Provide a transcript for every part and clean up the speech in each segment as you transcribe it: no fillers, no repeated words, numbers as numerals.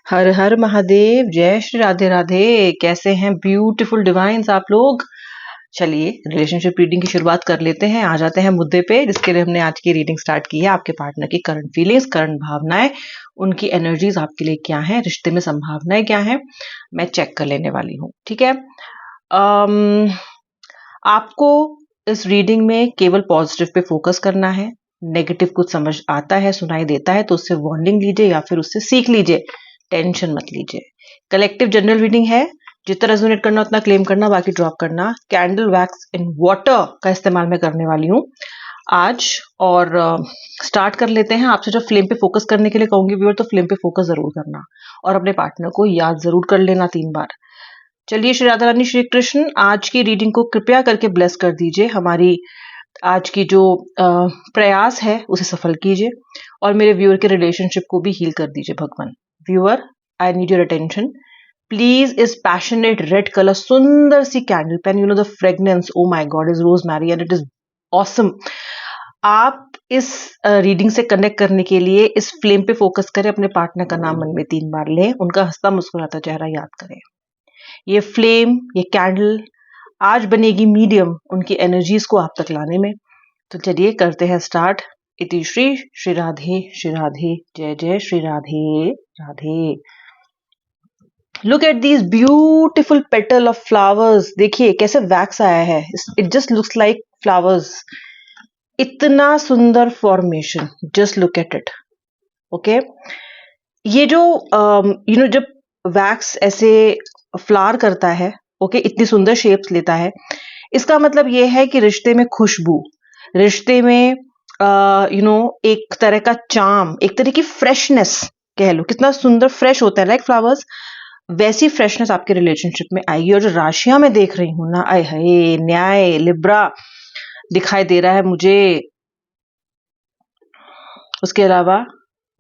हर हर महादेव, जय श्री राधे राधे। कैसे हैं ब्यूटीफुल डिवाइन्स आप लोग? चलिए रिलेशनशिप रीडिंग की शुरुआत कर लेते हैं। आ जाते हैं मुद्दे पे, जिसके लिए हमने आज की रीडिंग स्टार्ट की है। आपके पार्टनर की करंट फीलिंग्स, करंट भावनाएं, उनकी एनर्जीज आपके लिए क्या है, रिश्ते में संभावनाएं क्या है, मैं चेक कर लेने वाली हूँ। ठीक है। आपको इस रीडिंग में केवल पॉजिटिव पे फोकस करना है। नेगेटिव कुछ समझ आता है, सुनाई देता है तो उससे वार्निंग लीजिए या फिर उससे सीख लीजिए, टेंशन मत लीजिए। कलेक्टिव जनरल रीडिंग है, जितना रेजोनेट करना उतना क्लेम करना, बाकी ड्रॉप करना। कैंडल वैक्स इन वाटर का इस्तेमाल मैं करने वाली हूँ आज। और स्टार्ट कर लेते हैं। आपसे जब फ्लेम पे फोकस करने के लिए कहूंगी व्यूअर, तो फ्लेम पे फोकस जरूर करना और अपने पार्टनर को याद जरूर कर लेना 3 बार। चलिए, श्री राधा रानी श्री कृष्ण आज की रीडिंग को कृपया करके ब्लेस कर दीजिए। हमारी आज की जो प्रयास है उसे सफल कीजिए और मेरे व्यूअर के रिलेशनशिप को भी हील कर दीजिए भगवान। Viewer, I need your attention please. इस पैशनेट रेड कलर सुंदर सी candle pen, you know the fragrance, oh my God, is rosemary and it is awesome. आप इस रीडिंग से कनेक्ट करने के लिए इस फ्लेम पे फोकस करें, अपने पार्टनर का नाम मन में 3 बार लें, उनका हंसता मुस्कुराता चेहरा याद करें। ये फ्लेम, ये कैंडल आज बनेगी मीडियम उनकी एनर्जीज को आप तक लाने में। तो चलिए करते हैं स्टार्ट। इति श्री राधे, जय जय Shri Radhe Radhe. Look at these beautiful petal of flowers. देखिए कैसे वैक्स आया है, it just looks like flowers. इतना सुंदर formation, just look at it. Okay, ये जो जब वैक्स ऐसे फ्लावर करता है, ओके, इतनी सुंदर शेप्स लेता है, इसका मतलब ये है कि रिश्ते में खुशबू, रिश्ते में एक तरह का चार्म, एक तरह की फ्रेशनेस कह लो। कितना सुंदर फ्रेश होता है लाइक फ्लावर्स, वैसी फ्रेशनेस आपके रिलेशनशिप में आएगी। और जो राशियां मैं देख रही हूं ना, आय हाय, न्याय, लिब्रा दिखाई दे रहा है मुझे। उसके अलावा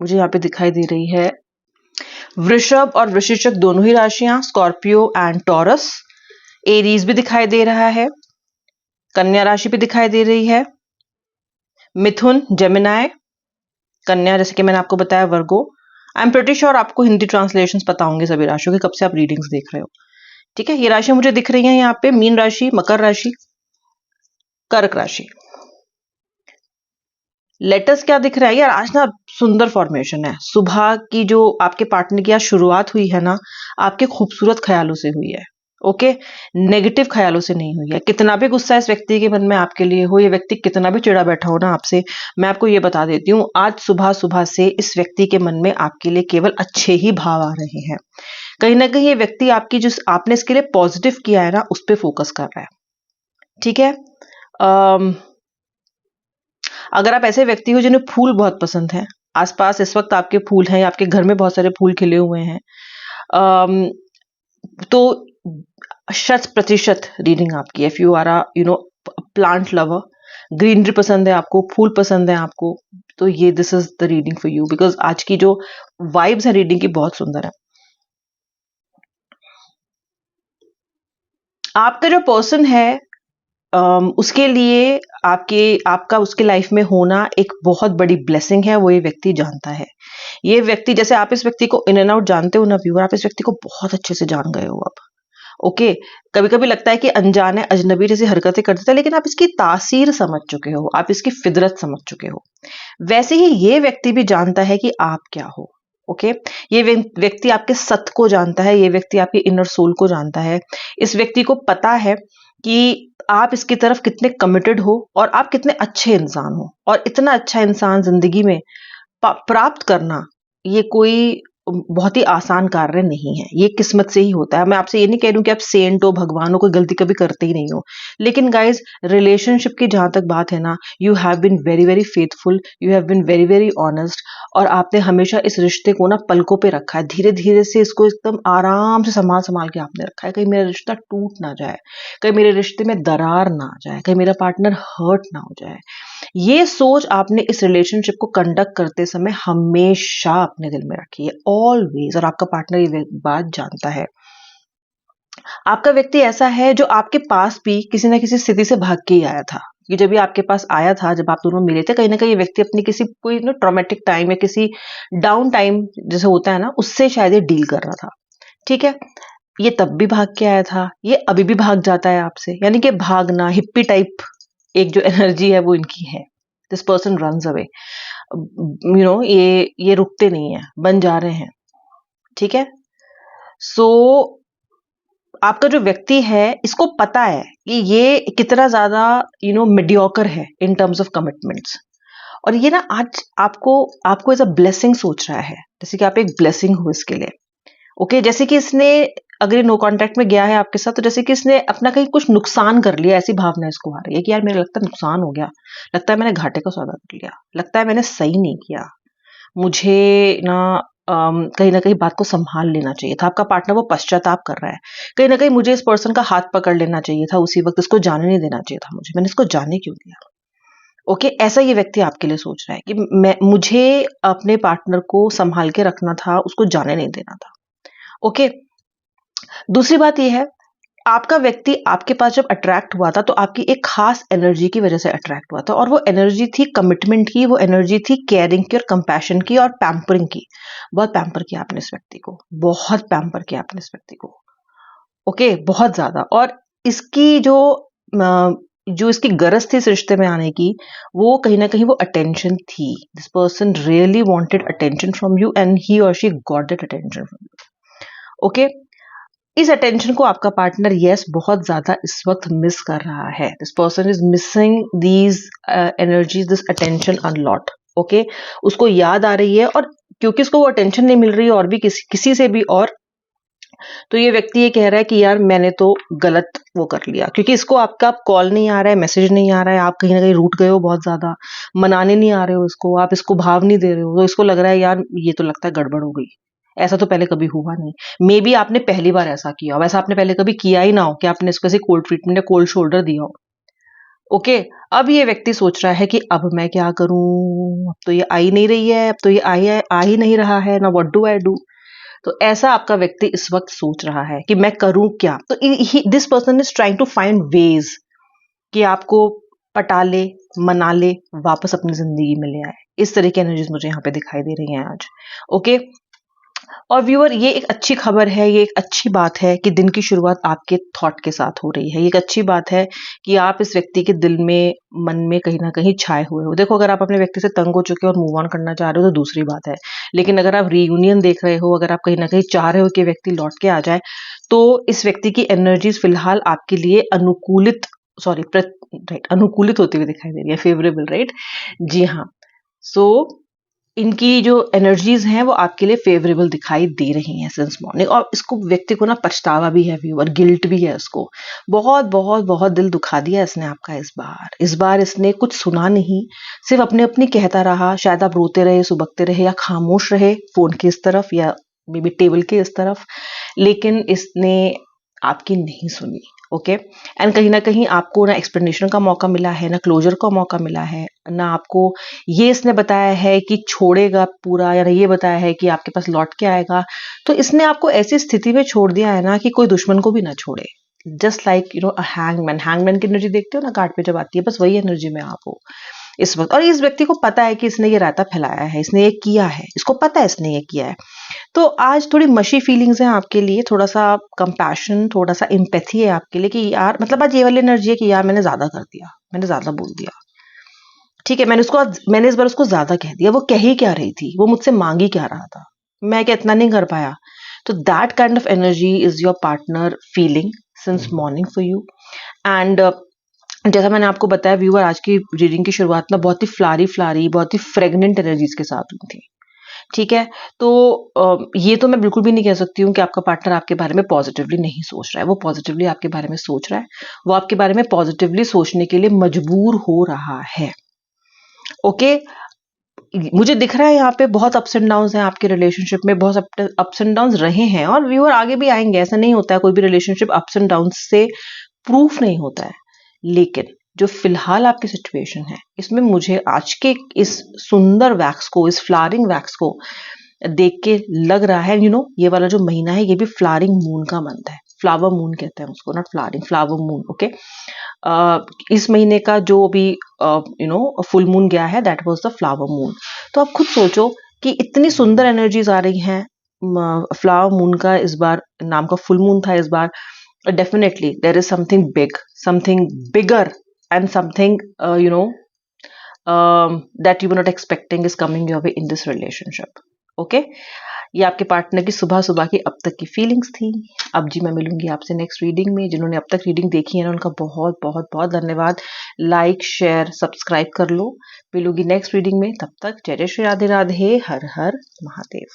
मुझे यहाँ पे दिखाई दे रही है वृषभ और वृश्चिक, दोनों ही राशियां, स्कॉर्पियो एंड टॉरस। एरीज भी दिखाई दे रहा है, कन्या राशि भी दिखाई दे रही है, मिथुन, जेमिनाई, कन्या, जैसे कि मैंने आपको बताया, वर्गो। आई एम प्रिटी श्योर आपको हिंदी ट्रांसलेशंस पता होंगे सभी राशियों के, कब से आप रीडिंग्स देख रहे हो। ठीक है, ये राशियां मुझे दिख रही हैं यहाँ पे, मीन राशि, मकर राशि, कर्क राशि। लेटर्स क्या दिख रहा है यार, आज ना सुंदर फॉर्मेशन है। सुबह की जो आपके पार्टनर की आज शुरुआत हुई है ना, आपके खूबसूरत ख्यालों से हुई है। ओके, नेगेटिव ख्यालों से नहीं हुई है। कितना भी गुस्सा इस व्यक्ति के मन में आपके लिए हो, ये व्यक्ति कितना भी चिढ़ा बैठा हो ना आपसे, मैं आपको ये बता देती हूँ, आज सुबह सुबह से इस व्यक्ति के मन में आपके लिए केवल अच्छे ही भाव आ रहे हैं। कहीं ना कहीं ये व्यक्ति आपकी जो आपने इसके लिए पॉजिटिव किया है ना, उस पर फोकस कर रहा है। ठीक है। अगर आप ऐसे व्यक्ति हो जिन्हें फूल बहुत पसंद है, आसपास इस वक्त आपके फूल हैं, आपके घर में बहुत सारे फूल खिले हुए हैं, तो 100% रीडिंग आपकी है। If you are plant lover, greenery पसंद है आपको, फूल पसंद है आपको, तो ये this is the reading for you, because आज की जो वाइब्स है रीडिंग की बहुत सुंदर है। आपका जो पर्सन है उसके लिए आपका उसके लाइफ में होना एक बहुत बड़ी ब्लेसिंग है, वो ये व्यक्ति जानता है। ये व्यक्ति, जैसे आप इस व्यक्ति को इन एंड आउट जानते हो ना व्यूअर, आप इस व्यक्ति को बहुत अच्छे से जान गए हो अब। ओके, कभी कभी लगता है कि अनजाने अजनबी जैसी हरकतें कर देता है, लेकिन आप इसकी तासीर समझ चुके हो, आप इसकी फितरत समझ चुके हो। वैसे ही ये व्यक्ति भी जानता है कि आप क्या हो। ओके, ये व्यक्ति आपके सत्य को जानता है, ये व्यक्ति आपके इनर सोल को जानता है। इस व्यक्ति को पता है कि आप इसकी तरफ कितने कमिटेड हो और आप कितने अच्छे इंसान हो। और इतना अच्छा इंसान जिंदगी में प्राप्त करना ये कोई बहुत ही आसान कार्य नहीं है, ये किस्मत से ही होता है। मैं आपसे ये नहीं कह रही हूं कि आप सेंट हो, भगवान हो, कोई गलती कभी करते ही नहीं हो, लेकिन गाइज रिलेशनशिप की जहां तक बात है ना, you have been very very faithful, you have been very very honest, और आपने हमेशा इस रिश्ते को ना पलकों पे रखा है। धीरे धीरे से इसको एकदम आराम से संभाल संभाल के आपने रखा है। कहीं मेरा रिश्ता टूट ना जाए, कहीं मेरे रिश्ते में दरार ना आ जाए, कहीं मेरा पार्टनर हर्ट ना हो जाए, ये सोच आपने इस रिलेशनशिप को कंडक्ट करते समय हमेशा अपने दिल में रखी है, ऑलवेज। और आपका पार्टनर ये बात जानता है। आपका व्यक्ति ऐसा है जो आपके पास भी किसी ना किसी स्थिति से भाग के ही आया था, कि जब ये आपके पास आया था, जब आप दोनों मिले थे, कहीं ना कहीं ये व्यक्ति अपनी किसी कोई ना ट्रॉमेटिक टाइम या किसी डाउन टाइम जैसे होता है ना, उससे शायद ये डील कर रहा था। ठीक है, ये तब भी भाग के आया था, ये अभी भी भाग जाता है आपसे, यानी कि भागना हिप्पी टाइप एक जो एनर्जी है वो इनकी है। दिस पर्सन रन्स अवे, ये रुकते नहीं है, बन जा रहे हैं। ठीक है, सो आपका जो व्यक्ति है, इसको पता है कि ये कितना ज्यादा मीडियोकर है इन टर्म्स ऑफ कमिटमेंट्स, और ये ना आज आपको आपको एज अ ब्लेसिंग सोच रहा है, जैसे कि आप एक ब्लेसिंग हो इसके लिए। ओके, जैसे कि इसने अगर नो कांटेक्ट में गया है आपके साथ, तो जैसे कि इसने अपना कहीं कुछ नुकसान कर लिया, ऐसी भावना इसको आ रही है कि यार मेरे लगता है नुकसान हो गया, लगता है मैंने घाटे का सौदा कर लिया, लगता है मैंने सही नहीं किया, मुझे ना कहीं ना कहीं बात को संभाल लेना चाहिए था। आपका पार्टनर वो पश्चाताप कर रहा है, कहीं ना कहीं मुझे इस पर्सन का हाथ पकड़ लेना चाहिए था उसी वक्त, इसको जाने नहीं देना चाहिए था, मैंने इसको जाने क्यों दिया। ओके, ऐसा ये व्यक्ति आपके लिए सोच रहा है कि मुझे अपने पार्टनर को संभाल के रखना था, उसको जाने नहीं देना था। ओके, दूसरी बात यह है, आपका व्यक्ति आपके पास जब अट्रैक्ट हुआ था तो आपकी एक खास एनर्जी की वजह से अट्रैक्ट हुआ था, और वो एनर्जी थी कमिटमेंट की, वो एनर्जी थी केयरिंग की और कंपैशन की और पैम्परिंग की। बहुत पैम्पर किया आपने इस व्यक्ति को, बहुत पैम्पर किया आपने इस व्यक्ति को। ओके, बहुत ज्यादा। और इसकी जो इसकी गरज थी इस रिश्ते में आने की, वो कहीं ना कहीं वो अटेंशन थी। This person really wanted attention from you and he और she got that attention from you. Okay, इस अटेंशन को आपका पार्टनर यस बहुत ज्यादा इस वक्त मिस कर रहा है। This person is missing these energies, this attention a lot. Okay, उसको याद आ रही है, और क्योंकि उसको वो अटेंशन नहीं मिल रही है और भी किसी से भी, और तो ये व्यक्ति ये कह रहा है कि यार मैंने तो गलत वो कर लिया, क्योंकि इसको आपका कॉल नहीं आ रहा है, मैसेज नहीं आ रहा है, आप कहीं ना कहीं रूठ गए हो बहुत ज्यादा, मनाने नहीं आ रहे हो इसको, आप इसको भाव नहीं दे रहे हो, तो इसको लग रहा है यार ये तो लगता है गड़बड़ हो गई, ऐसा तो पहले कभी हुआ नहीं। मे बी आपने पहली बार ऐसा किया हो, वैसा आपने पहले कभी किया ही ना हो कि आपने इसको ऐसे कोल्ड ट्रीटमेंट या कोल्ड शोल्डर दिया हो। ओके, अब ये व्यक्ति सोच रहा है कि अब मैं क्या करूं, अब तो ये आ ही नहीं रही है, अब तो ये आ ही नहीं रहा है ना, व्हाट डू आई डू। तो ऐसा आपका व्यक्ति इस वक्त सोच रहा है कि मैं करूं क्या। तो this person is trying to find ways कि आपको पटा ले, मना ले, वापस अपनी जिंदगी में ले आए। इस तरह की एनर्जीज मुझे यहाँ पे दिखाई दे रही हैं आज। ओके, और व्यूअर, ये एक अच्छी खबर है, ये एक अच्छी बात है कि दिन की शुरुआत आपके थॉट के साथ हो रही है। ये एक अच्छी बात है कि आप इस व्यक्ति के दिल में, मन में कहीं ना कहीं छाए हुए हो। देखो, अगर आप अपने व्यक्ति से तंग हो चुके हो और मूव ऑन करना चाह रहे हो तो दूसरी बात है, लेकिन अगर आप रीयूनियन देख रहे हो, अगर आप कहीं ना कहीं चाह रहे हो कि व्यक्ति लौट के आ जाए, तो इस व्यक्ति की एनर्जीज फिलहाल आपके लिए अनुकूलित होती हुई दिखाई दे रही है, फेवरेबल, राइट? जी हाँ। सो इनकी जो एनर्जीज हैं वो आपके लिए फेवरेबल दिखाई दे रही हैं सिंस मॉर्निंग। और इसको व्यक्ति को ना पछतावा भी है व्यूअर, गिल्ट भी है इसको, बहुत बहुत बहुत दिल दुखा दिया इसने आपका। इस बार इसने कुछ सुना नहीं, सिर्फ अपने अपनी कहता रहा। शायद आप रोते रहे, सुबकते रहे, या खामोश रहे फोन की इस तरफ या मे बी टेबल के इस तरफ, लेकिन इसने आपकी नहीं सुनी। ओके, एंड कहीं ना कहीं आपको ना एक्सप्लेनेशन का मौका मिला है, ना क्लोजर का मौका मिला है, ना आपको ये इसने बताया है कि छोड़ेगा पूरा, या ये बताया है कि आपके पास लौट के आएगा। तो इसने आपको ऐसी स्थिति में छोड़ दिया है ना कि कोई दुश्मन को भी ना छोड़े। जस्ट लाइक अ हैंगमैन की एनर्जी देखते हो ना कार्ड पे जब आती है, बस वही एनर्जी में आप हो इस वक्त। और इस व्यक्ति को पता है कि इसने ये रायता फैलाया है, इसने ये किया है, इसको पता है इसने ये किया है। तो आज थोड़ी मशी फीलिंग्स हैं आपके लिए, थोड़ा सा कंपैशन, थोड़ा सा एम्पैथी है आपके लिए कि यार, मतलब आज ये वाली एनर्जी है कि यार मैंने ज्यादा कर दिया, मैंने ज्यादा बोल दिया। ठीक है, मैंने इस बार उसको ज्यादा कह दिया। वो कह ही क्या रही थी, वो मुझसे मांग ही क्या रहा था, मैं क्या इतना नहीं कर पाया। तो that kind of energy is your partner feeling since morning for you. And जैसा मैंने आपको बताया व्यूअर, आज की रीडिंग की शुरुआत ना बहुत ही फ्लारी बहुत ही फ्रेगनेंट एनर्जीज के साथ हुई थी। ठीक है, तो ये तो मैं बिल्कुल भी नहीं कह सकती हूँ कि आपका पार्टनर आपके बारे में पॉजिटिवली नहीं सोच रहा है। वो पॉजिटिवली आपके बारे में सोच रहा है, वो आपके बारे में पॉजिटिवली सोचने के लिए मजबूर हो रहा है। ओके, मुझे दिख रहा है यहाँ पे बहुत अप्स एंड डाउन्स हैं आपके रिलेशनशिप में, बहुत अप्स एंड डाउन्स रहे हैं और व्यूअर आगे भी आएंगे। ऐसा नहीं होता है, कोई भी रिलेशनशिप अप्स एंड डाउन्स से प्रूफ नहीं होता है। लेकिन जो फिलहाल आपकी सिचुएशन है, इसमें मुझे आज के इस सुंदर वैक्स को, इस फ्लावरिंग वैक्स को देख के लग रहा है ये वाला जो महीना है ये भी फ्लावरिंग मून का मंथ है। फ्लावर मून कहते हैं उसको, not flowering, flower moon, okay. इस महीने का जो भी फुल मून गया है, that was the flower moon. तो आप खुद सोचो कि इतनी सुंदर एनर्जीज आ रही हैं फ्लावर मून का, इस बार नाम का फुल मून था इस बार। Definitely there is something big, something bigger, and something that you were not expecting is coming your way in this relationship, okay? ये आपके पार्टनर की सुबह सुबह की अब तक की फीलिंग्स थी। अब जी मैं मिलूंगी आपसे नेक्स्ट रीडिंग में। जिन्होंने अब तक रीडिंग देखी है ना, उनका बहुत बहुत बहुत धन्यवाद। लाइक शेयर सब्सक्राइब कर लो। मिलूंगी नेक्स्ट रीडिंग में, तब तक जय जय श्री राधे राधे, हर हर महादेव।